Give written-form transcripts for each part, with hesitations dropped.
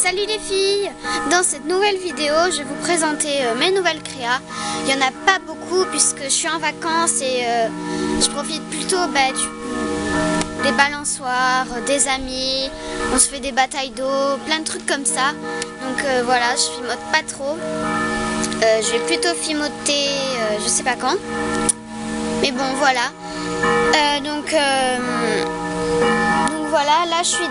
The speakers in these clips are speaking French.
Salut les filles! Dans cette nouvelle vidéo, je vais vous présenter mes nouvelles créas. Il n'y en a pas beaucoup puisque je suis en vacances et je profite plutôt des balançoires, des amis, on se fait des batailles d'eau, plein de trucs comme ça. Donc voilà, je filmote pas trop. Je vais plutôt filmoter je sais pas quand. Mais bon voilà. Donc voilà, là je suis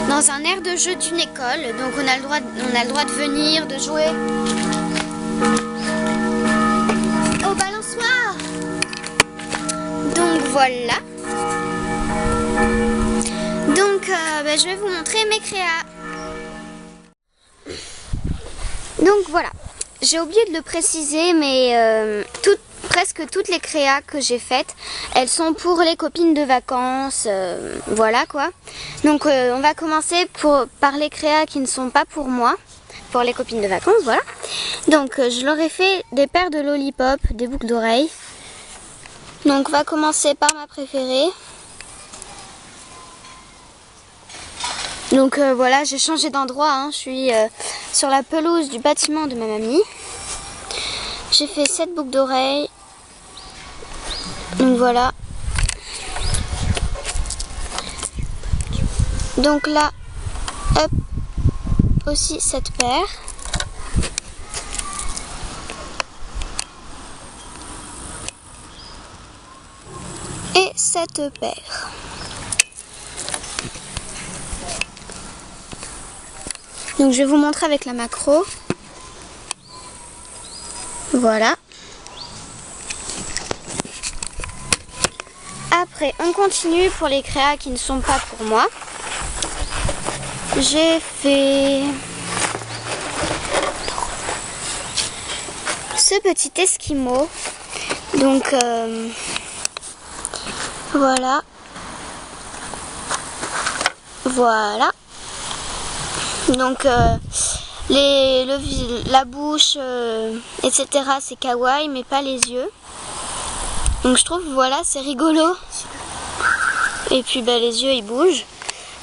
dans un aire de jeu d'une école, donc on a le droit de venir, de jouer au balançoire. Donc voilà. Donc je vais vous montrer mes créas. Donc voilà, j'ai oublié de le préciser, mais presque toutes les créas que j'ai faites, elles sont pour les copines de vacances, voilà quoi. Donc on va commencer par les créas qui ne sont pas pour moi, pour les copines de vacances, voilà. Donc je leur ai fait des paires de lollipop, des boucles d'oreilles. Donc on va commencer par ma préférée. Donc voilà, j'ai changé d'endroit, hein. Je suis sur la pelouse du bâtiment de ma mamie. J'ai fait 7 boucles d'oreilles. Donc voilà. Donc là, hop, aussi cette paire. Et cette paire. Donc je vais vous montrer avec la macro. Voilà. Après, on continue pour les créas qui ne sont pas pour moi. J'ai fait ce petit esquimau. Donc, voilà. Voilà. Donc, la bouche, etc. c'est kawaii, mais pas les yeux. Donc je trouve, voilà, c'est rigolo. Et puis les yeux, ils bougent.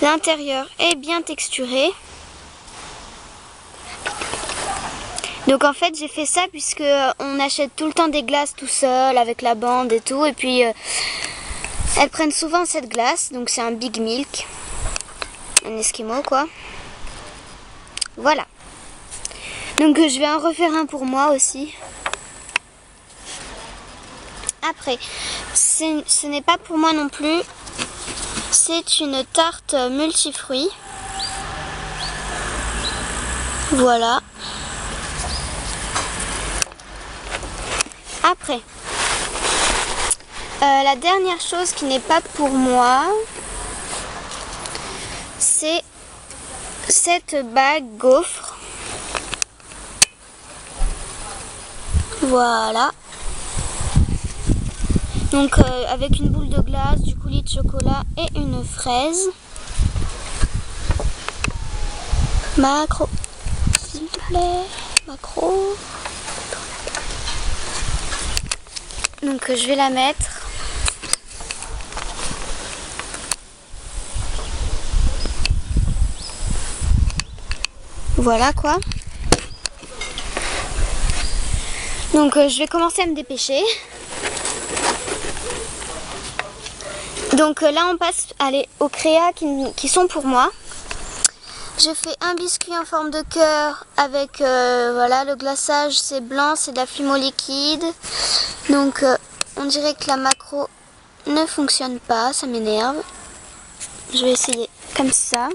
L'intérieur est bien texturé. Donc en fait, j'ai fait ça puisque on achète tout le temps des glaces tout seul, avec la bande et tout. Et puis, elles prennent souvent cette glace. Donc c'est un Big Milk. Un esquimau, quoi. Voilà. Donc je vais en refaire un pour moi aussi. Après, ce n'est pas pour moi non plus. C'est une tarte multifruits. Voilà. Après, la dernière chose qui n'est pas pour moi, c'est cette bague gaufre. Voilà. Donc avec une boule de glace, du coulis de chocolat et une fraise. Macro, s'il te plaît, macro. Donc je vais la mettre. Voilà quoi. Donc je vais commencer à me dépêcher. Donc là on passe aux créas qui sont pour moi. J'ai fait un biscuit en forme de cœur avec voilà, le glaçage c'est blanc, c'est de la flumo liquide. Donc on dirait que la macro ne fonctionne pas, ça m'énerve. Je vais essayer comme ça.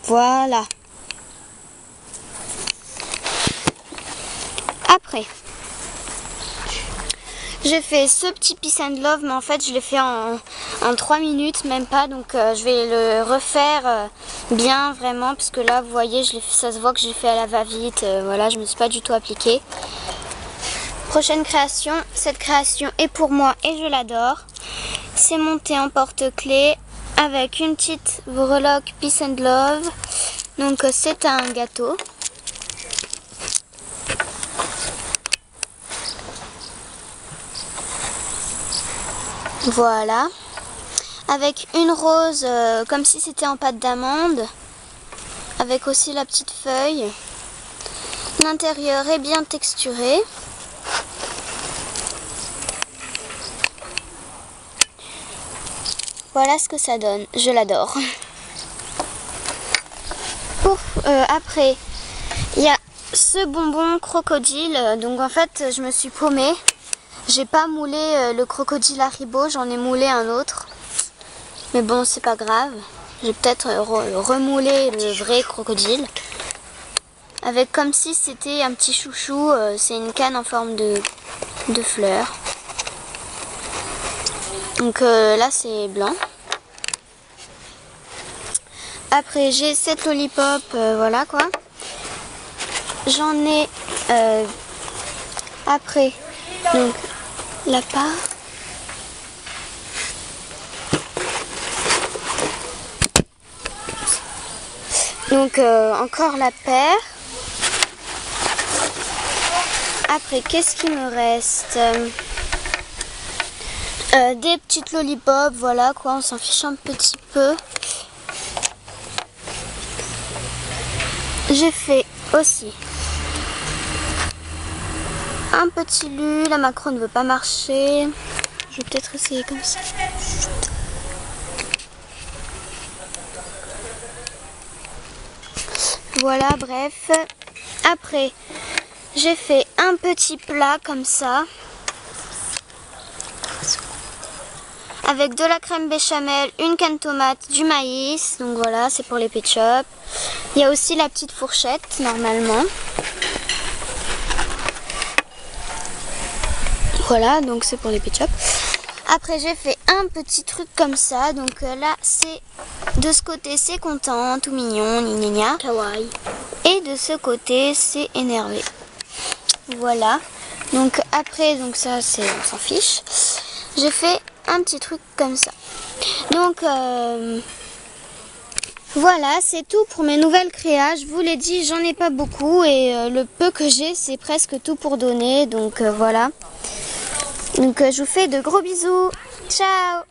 Voilà. Après, j'ai fait ce petit Peace and Love, mais en fait je l'ai fait en 3 minutes, même pas. Donc je vais le refaire bien vraiment, parce que là vous voyez, ça se voit que j'ai fait à la va-vite. Voilà, je me suis pas du tout appliquée. Prochaine création, cette création est pour moi et je l'adore. C'est monté en porte-clés avec une petite breloque Peace and Love. Donc c'est un gâteau. Voilà. Avec une rose comme si c'était en pâte d'amande. Avec aussi la petite feuille. L'intérieur est bien texturé. Voilà ce que ça donne. Je l'adore. Après, il y a ce bonbon crocodile. Donc en fait, je me suis paumée. J'ai pas moulé le crocodile Haribo, j'en ai moulé un autre. Mais bon, c'est pas grave. J'ai peut-être remoulé le vrai crocodile. Avec comme si c'était un petit chouchou. C'est une canne en forme de fleurs. Donc là, c'est blanc. Après, j'ai cette lollipop, voilà quoi. J'en ai après, donc la part. Donc encore la paire. Après, qu'est-ce qui me reste? Des petites lollipops, voilà quoi, on s'en fiche un petit peu. J'ai fait aussi un petit lu, la macro ne veut pas marcher. Je vais peut-être essayer comme ça. Voilà, bref. Après, j'ai fait un petit plat comme ça. Avec de la crème béchamel, une canne tomate, du maïs. Donc voilà, c'est pour les ketchup. Il y a aussi la petite fourchette, normalement. Voilà, donc c'est pour les ketchup. Après, j'ai fait un petit truc comme ça. Donc là, c'est de ce côté, c'est content, tout mignon, gna gna. Kawaii. Et de ce côté, c'est énervé. Voilà. Donc après, donc ça, c'est, on s'en fiche. J'ai fait un petit truc comme ça. Donc voilà, c'est tout pour mes nouvelles créas. Je vous l'ai dit, j'en ai pas beaucoup et le peu que j'ai, c'est presque tout pour donner. Donc voilà. Donc je vous fais de gros bisous. Ciao!